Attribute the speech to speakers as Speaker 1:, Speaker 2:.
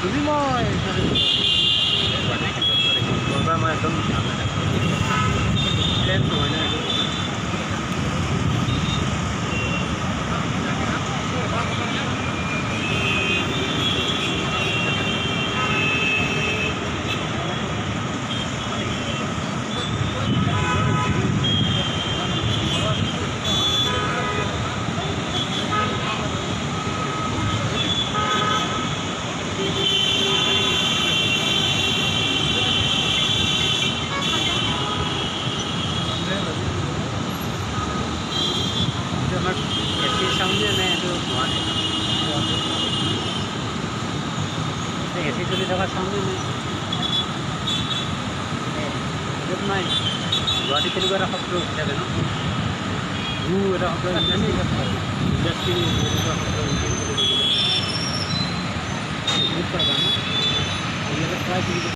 Speaker 1: যদি মই ঘৰৰপৰা মই একদম প্লেন নহয় না এইটো আমাৰ এচি চাউণ্ডে নে এইটো গুৱাহাটী এচি চলি থকা চাউণ্ডে নে য'ত নাই গুৱাহাটীত তেনেকুৱা এটা শব্দ উঠি থাকে ন এটা শব্দ ইণ্ডাষ্ট্ৰী এনেকুৱা শব্দ